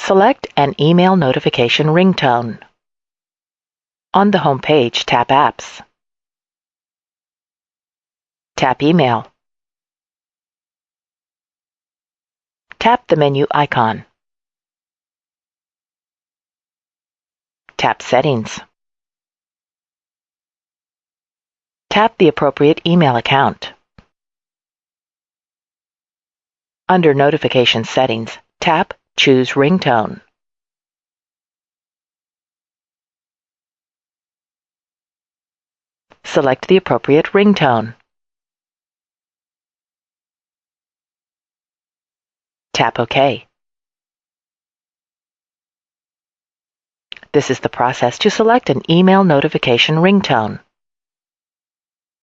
Select an email notification ringtone. On the home page, tap Apps. Tap Email. Tap the menu icon. Tap Settings. Tap the appropriate email account. Under Notification Settings, tap Choose Ringtone. Select the appropriate ringtone. Tap OK. This is the process to select an email notification ringtone.